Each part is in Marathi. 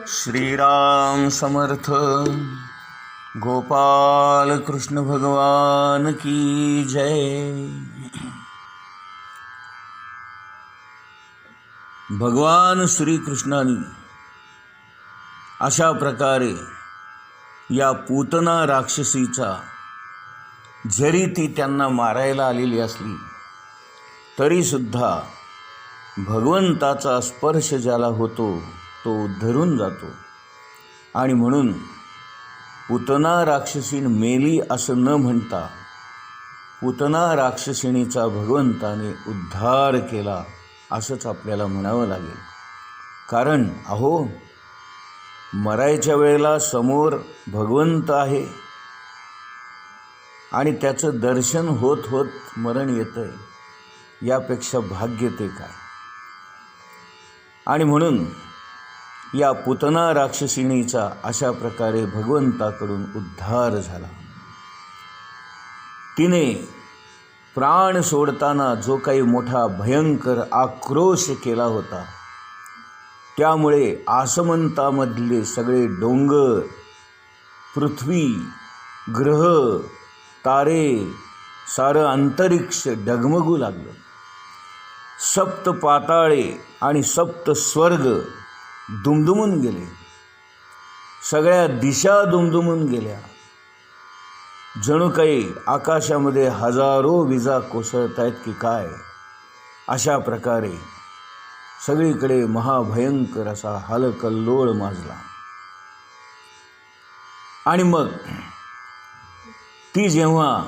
श्रीराम समर्थ। गोपाल कृष्ण भगवान की जय। भगवान श्रीकृष्णाने अशा प्रकारे या पूतना राक्षसीचा जरी ती त्यांना मारायला आलेली असली तरीसुद्धा भगवंताचा स्पर्श ज्याला होतो तो उद्धरून जातो। आणि म्हणून पूतना राक्षसीन मेली असं न म्हणता पूतना राक्षसिणीचा भगवंताने उद्धार केला असंच आपल्याला म्हणावं लागेल। कारण अहो, मरायच्या वेळेला समोर भगवंत आहे आणि त्याचं दर्शन होत होत मरण येतंय, यापेक्षा भाग्य ते काय। आणि म्हणून या पूतना राक्षसिणीचा अशा प्रकारे भगवंताकडून उद्धार झाला। तिने प्राण सोडताना जो काही मोठा भयंकर आक्रोश केला होता, त्यामुळे आसमंतामधले सगळे डोंगर, पृथ्वी, ग्रह, तारे, सारं अंतरिक्ष डगमगू लागलं। सप्त पाताळे आणि सप्त स्वर्ग दुमदुमून गेले, सगळ्या दिशा दुमदुमून गेल्या। जणू काही आकाशामध्ये हजारो विजा कोसळत आहेत की काय, अशा प्रकारे सगळीकडे महाभयंकर असा हलकल्लोळ माजला। आणि मग ती जेव्हा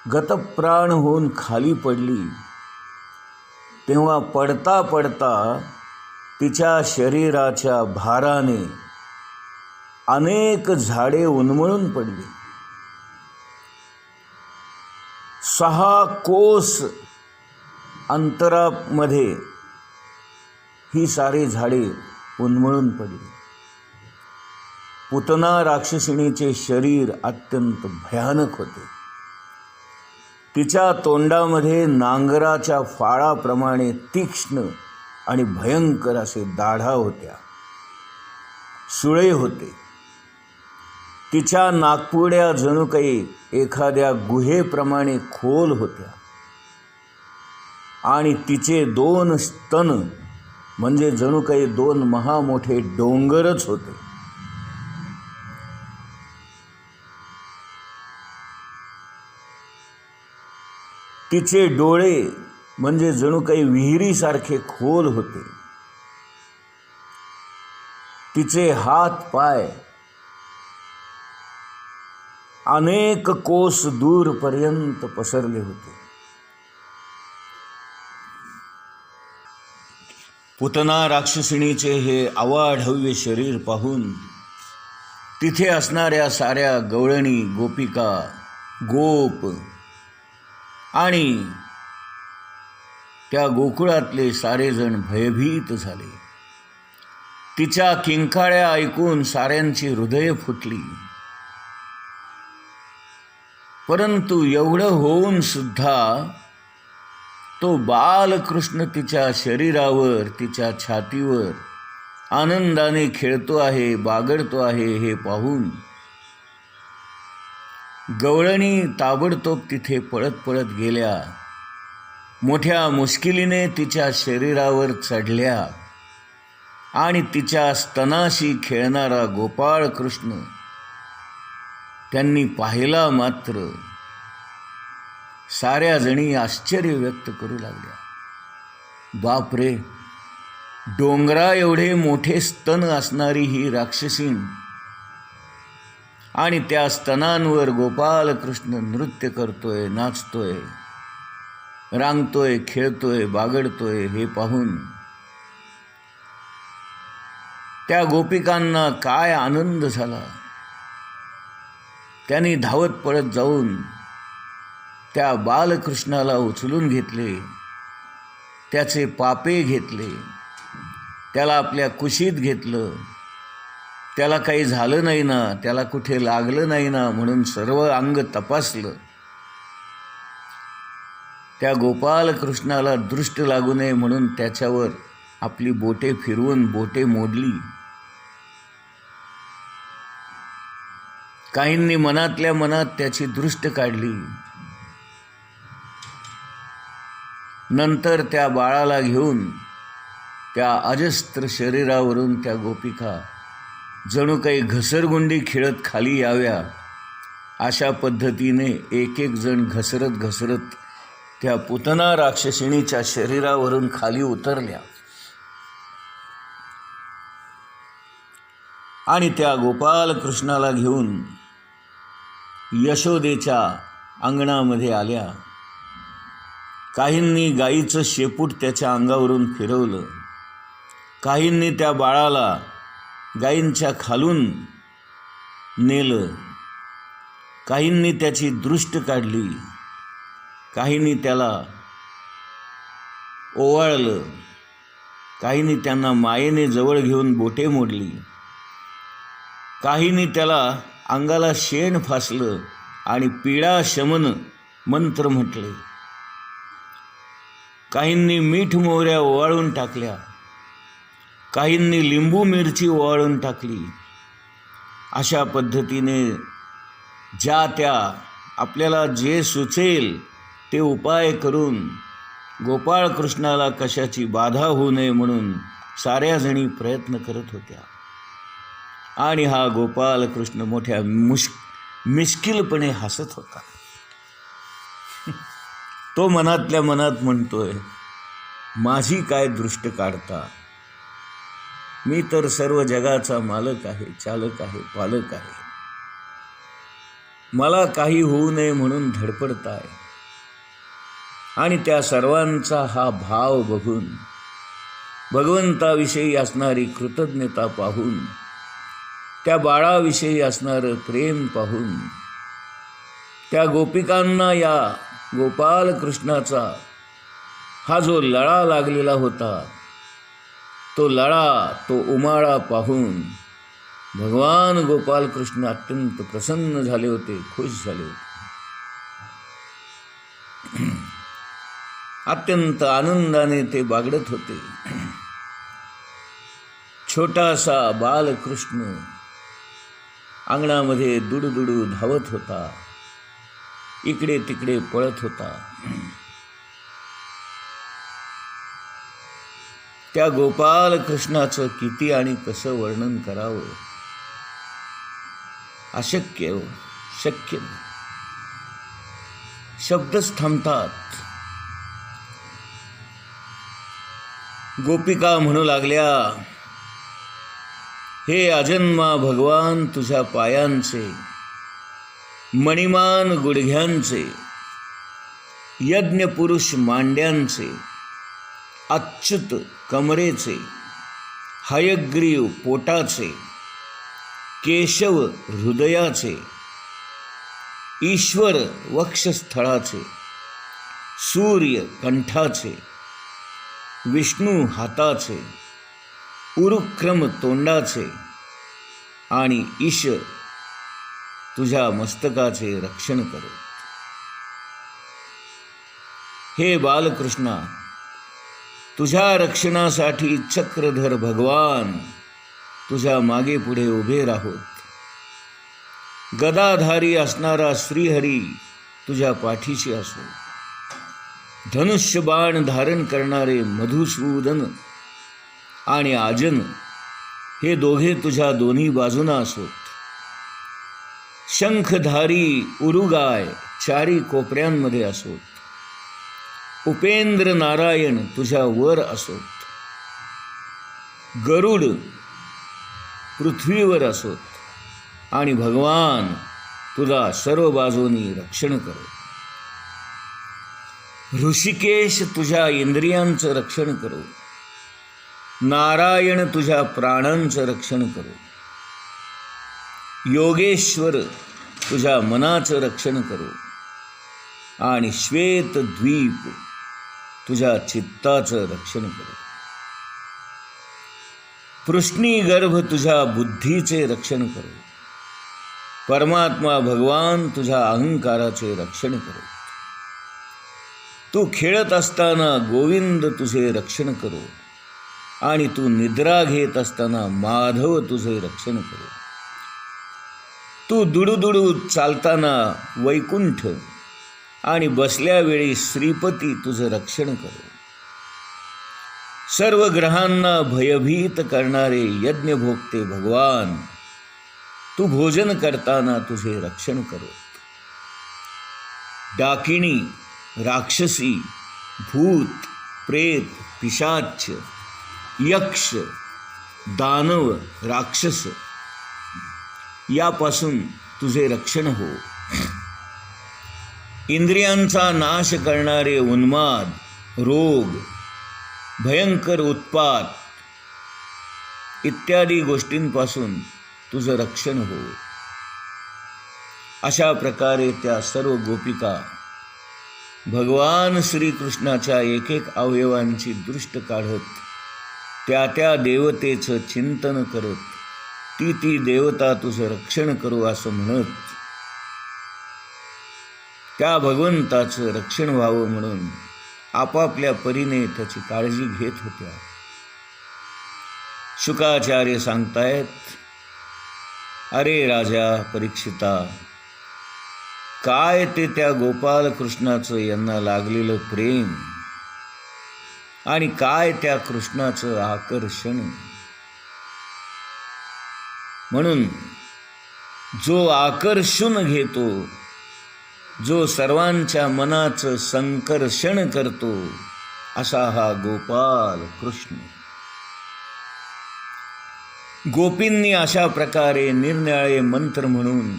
गतप्राण होऊन खाली पडली, तेव्हा पडता पडता तिच्या शरीराच्या भाराने अनेक झाडे उन्मळून पडली। 6 कोस अंतरामध्ये ही सारी झाडे उन्मळून पडली। पूतना राक्षसिणीचे शरीर अत्यंत भयानक होते। तिच्या तोंडामध्ये नांगराच्या फाळाप्रमाणे तीक्ष्ण आणि भयंकर असे दाढा होत्या, सुळे होते। तिच्या नाकपुड्या जणू काही एखाद्या गुहेप्रमाणे खोल होत्या आणि तिचे 2 स्तन म्हणजे जणू काही 2 महामोठे डोंगरच होते। तिचे डोळे म्हणजे जणू काही विहिरीसारखे खोल होते। तिचे हात पाय अनेक कोस दूरपर्यंत पसरले होते। पूतना राक्षसिणीचे हे अवाढव्य शरीर पाहून तिथे असणाऱ्या साऱ्या गवळणी, गोपिका, गोप आणि त्या गोकुळातले सारेजण भयभीत झाले। तिच्या किंकाळ्या ऐकून साऱ्यांची हृदये फुटली। परंतु एवढं होऊन सुद्धा तो बालकृष्ण तिच्या शरीरावर, तिच्या छातीवर आनंदाने खेळतो आहे, बागडतो आहे हे पाहून गवळणी ताबडतोब तिथे पळत पळत गेल्या। मोठ्या मुश्किलीने तिच्या शरीरावर चढल्या आणि तिच्या स्तनाशी खेळणारा गोपाळ कृष्ण त्यांनी पाहिला, मात्र साऱ्या जणी आश्चर्य व्यक्त करू लागल्या। बापरे, डोंगरा एवढे मोठे स्तन असणारी ही राक्षसीण आणि त्या स्तनांवर गोपाल कृष्ण नृत्य करतोय, नाचतोय, रांगतोय, खेळतोय, बागडतोय हे पाहून त्या गोपिकांना काय आनंद झाला। त्यांनी धावत पळत जाऊन त्या बालकृष्णाला उचलून घेतले, त्याचे पापे घेतले, त्याला आपल्या कुशीत घेतलं। त्याला काही झालं नाही ना, त्याला कुठे लागलं नाही ना म्हणून सर्व अंग तपासलं। त्या गोपाल कृष्णाला दृष्ट लागू नये म्हणून त्याच्यावर आपली बोटे फिरवून बोटे मोडली. काहींनी मनातल्या मनात त्याची दृष्ट काढली. नंतर त्या बाळाला घेऊन त्या अजस्त्र शरीरावरून त्या गोपिका जणू काही घसरगुंडी खेळत खाली याव्या अशा पद्धतीने एक एक जण घसरत घसरत त्या पुतना राक्षसिणीच्या शरीरावरून खाली उतरल्या आणि त्या गोपाल कृष्णाला घेऊन यशोदेच्या अंगणामध्ये आल्या. काहींनी गाईचं शेपूट त्याच्या अंगावरून फिरवलं. काहींनी त्या बाळाला गाईंच्या खालून नेलं. काहींनी त्याची दृष्ट काढली. काहींनी त्याला ओवाळलं. काहींनी त्यांना मायेने जवळ घेऊन बोटे मोडली. काहींनी त्याला अंगाला शेण फासलं आणि पीडा शमन मंत्र म्हटले. काहींनी मीठ मोहऱ्या ओवाळून टाकल्या. काहींनी लिंबू मिरची ओवाळून टाकली. अशा पद्धतीने ज्या त्या आपल्याला जे सुचेल ते उपाय करून गोपाळ कृष्णाला कशाची बाधा होऊ नये म्हणून साऱ्या जणी प्रयत्न करत होत्या. आणि हा गोपाल कृष्ण मोठ्या मिश्किलपणे हसत होता. तो मनातल्या मनात म्हणतोय, माझी काय दृष्ट काढता, मी तर सर्व जगाचा मालक आहे, चालक आहे, पालक आहे. मला काही होऊ नये म्हणून धडपडताय. आणि त्या सर्वांचा हा भाव बघून, भगवंताविषयी असणारी कृतज्ञता पाहून, त्या बाळाविषयी असणारं प्रेम पाहून, त्या गोपिकांना या गोपाल कृष्णाचा हा जो लळा लागलेला होता, तो लळा, तो उमाळा पाहून भगवान गोपाल कृष्ण अत्यंत प्रसन्न झाले होते, खुश झाले होते. अत्यंत आनंदाने ते बागडत होते. छोटासा बालकृष्ण अंगणामध्ये दुडुदुडू धावत होता, इकडे तिकडे पळत होता. त्या गोपाल कृष्णाचं किती आणि कसं वर्णन करावं, अशक्य, शक्य नाही. शब्दच थांबतात. गोपिका म्हणू लागल्या, हे अजन्मा भगवान, तुझ्या पायांचे मणिमान गुडघ्यांचे, यज्ञपुरुष मांड्यांचे, अच्युत कमरेचे, हयग्रीव पोटाचे, केशव हृदयाचे, ईश्वर वक्षस्थळाचे, सूर्य कंठाचे, विष्णू हाताचे, उरुक्रम तोंडाचे आणि ईश तुझ्या मस्तकाचे रक्षण करो. हे बालकृष्णा, तुझ्या रक्षणासाठी चक्रधर भगवान तुझ्या मागे पुढे उभे राहोत. गदाधारी असणारा श्रीहरी तुझ्या पाठीशी असो. धनुष्यबाण धारण करणारे मधुसूदन आणि आजन हे दोघे तुझ्या दोन्ही बाजूना असोत. शंखधारी उरुगाय चारी कोपऱ्यांमध्ये असोत. उपेंद्र नारायण तुझ्या वर असोत. गरुड पृथ्वीवर असोत आणि भगवान तुझा सर्व बाजूनी रक्षण करो. ऋषिकेश तुझ्या इंद्रियांचं रक्षण करो. नारायण तुझ्या प्राणांचं रक्षण करो. योगेश्वर तुझ्या मनाचं रक्षण करो. आणि श्वेत द्वीप तुझ्या चित्ताचं रक्षण करो. पृष्णी गर्भ तुझ्या बुद्धीचे रक्षण करो. परमात्मा भगवान तुझ्या अहंकाराचे रक्षण करो. तू खेळत असताना गोविंद तुझे रक्षण करो. आणि तू निद्रा घेत असताना माधव तुझे रक्षण करो. तू दुडूदुडू चालताना वैकुंठ आणि बसल्यावेळी श्रीपती तुझं रक्षण करो. सर्व ग्रहांना भयभीत करणारे यज्ञभोक्ते भगवान, तू भोजन करताना तुझे रक्षण करो. डाकिणी, राक्षसी, भूत, प्रेत, पिशाच, यक्ष, दानव, राक्षस यापासून तुझे रक्षण हो. इंद्रियांचा नाश करणारे उन्माद, रोग, भयंकर उत्पात इत्यादी गोष्टींपासून तुझं रक्षण हो. अशा प्रकारे त्या सर्व गोपिका भगवान श्रीकृष्णाच्या एक एक अवयवांची दृष्ट काढत, त्या त्या देवतेचं चिंतन करत, ती ती देवता तुझं रक्षण करू असं म्हणत, त्या भगवंताचं रक्षण व्हावं म्हणून आपापल्या परीने त्याची काळजी घेत होत्या. शुकाचार्य सांगतायत, अरे राजा परीक्षिता, काय ते त्या गोपाल कृष्णाचं यांना लागलेलं प्रेम आणि काय त्या कृष्णाचं आकर्षण. म्हणून जो आकर्षून घेतो, जो सर्वांच्या मनाचं संकर्षण करतो, असा हा गोपाल कृष्ण. गोपींनी अशा प्रकारे निरनिराळे मंत्र म्हणून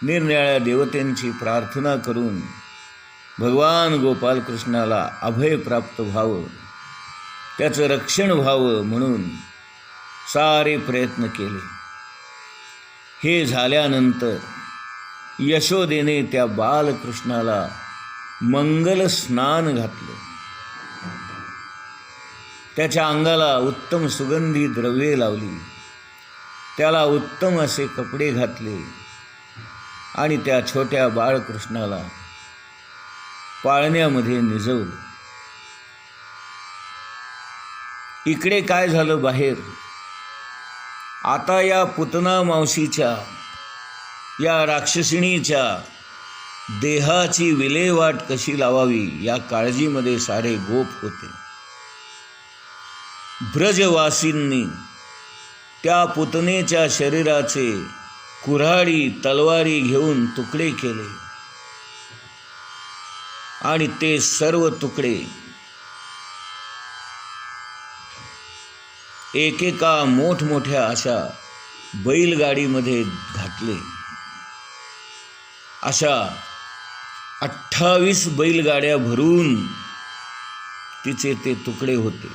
निरनिराळ्या देवतेंची प्रार्थना करून भगवान गोपाल कृष्णाला अभय प्राप्त व्हावं, त्याचं रक्षण व्हावं म्हणून सारे प्रयत्न केले. हे झाल्यानंतर यशोदेने त्या बालकृष्णाला मंगल स्नान घातलं. त्याच्या अंगाला उत्तम सुगंधी द्रव्ये लावली, त्याला उत्तम असे कपडे घातले आणि त्या छोट्या बाळकृष्णाला पाळण्यामध्ये निजवलं. इकडे काय झालं बाहेर? आता या पुतना मावशीच्या, या राक्षसिणीच्या देहाची विल्हेवाट कशी लावावी या काळजीमध्ये सारे गोप होते. ब्रजवासींनी त्या पुतनेच्या शरीराचे कुऱ्हाडी तलवारी घेऊन तुकडे केले आणि ते सर्व तुकडे एकेका मोठमोठ्या अशा बैलगाडीमध्ये घातले. अशा 28 बैलगाड्या भरून तिचे ते तुकडे होते.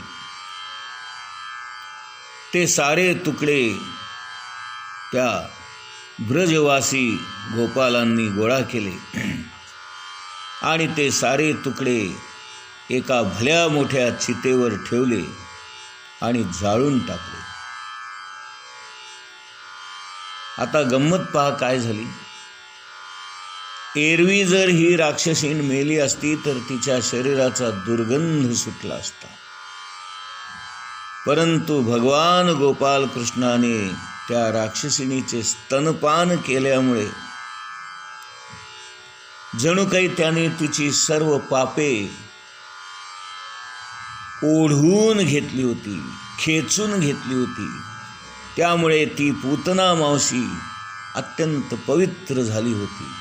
ते सारे तुकडे त्या ब्रजवासी गोपालांनी गोळा केले आणि ते सारे तुकडे एका भल्या मोठ्या चितेवर ठेवले आणि जाळून टाकले. आता गंमत पहा काय झाली. एरवी जर ही राक्षसीण मेली असती तर तिच्या शरीराचा दुर्गंध सुटला असता, परंतु भगवान गोपाल कृष्णाने त्या राक्षसिणीचे स्तनपान केल्यामुळे जणू काही त्याने तिची सर्व पापे ओढून घेतली होती, खेचून घेतली होती. त्यामुळे ती पूतना मावशी अत्यंत पवित्र झाली होती.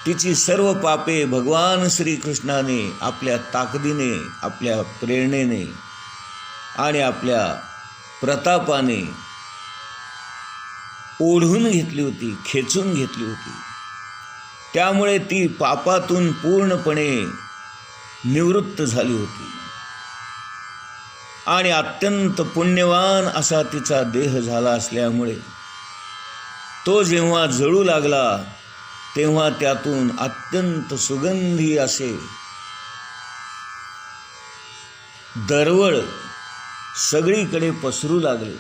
तिची सर्व पापे भगवान श्रीकृष्णाने आपल्या ताकदीने, आपल्या प्रेरणेने आणि आपल्या प्रतापाने ओढून घेतली होती, खेचून घेतली होती. त्यामुळे ती पापातून पूर्णपणे निवृत्त झाली होती आणि अत्यंत पुण्यवान असा तिचा देह झाला असल्यामुळे तो जेव्हा जळू लागला तेव्हा त्यातून अत्यंत सुगंधी असे दरवळ सगळीकडे पसरू लागले.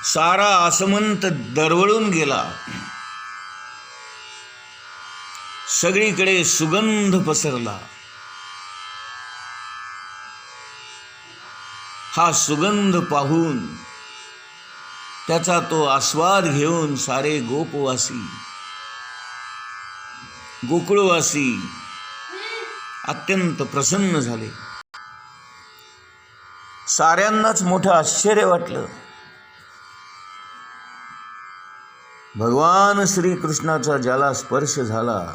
सारा आसमंत दरवळून गेला. सगळीकडे सुगंध पसरला हा सुगंध पाहून त्याचा तो आस्वाद घेऊन सारे गोपवासी गोकुळवासी अत्यंत प्रसन्न झाले. साऱ्यांनाच मोठं आश्चर्य वाटलं. भगवान श्रीकृष्णाचा ज्याला स्पर्श झाला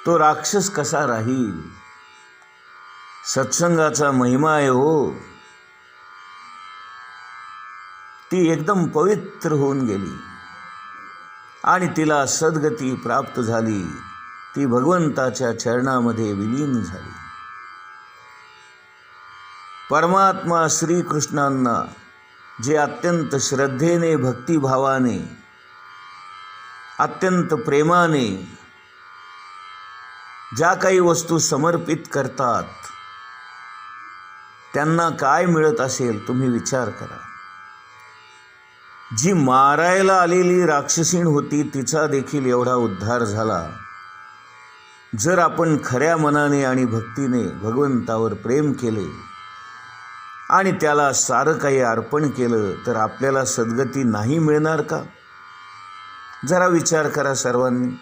तो राक्षस कसा राहील. सत्संगाचा महिमा आहे हो. ती एकदम पवित्र होऊन गेली आणि तिला सद्गती प्राप्त झाली. ती भगवंताच्या चरणामध्ये विलीन झाली. परमात्मा श्रीकृष्णांना जे अत्यंत श्रद्धेने भक्तिभावाने अत्यंत प्रेमाने ज्या काही वस्तू समर्पित करतात त्यांना काय मिळत असेल तुम्ही विचार करा. जी मारायला आलेली राक्षसीण होती तिचा देखील एवढा उद्धार झाला. जर आपण खऱ्या मनाने आणि भक्तीने भगवंतावर प्रेम केले आणि त्याला सारं काही अर्पण केलं तर आपल्याला सद्गती नाही मिळणार का. जरा विचार करा सर्वांनी.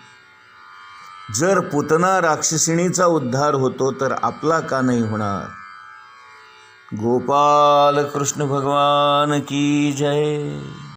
जर पुतना राक्षसिणीचा उद्धार होतो तर आपला का नाही होणार. गोपाल कृष्ण भगवान की जय.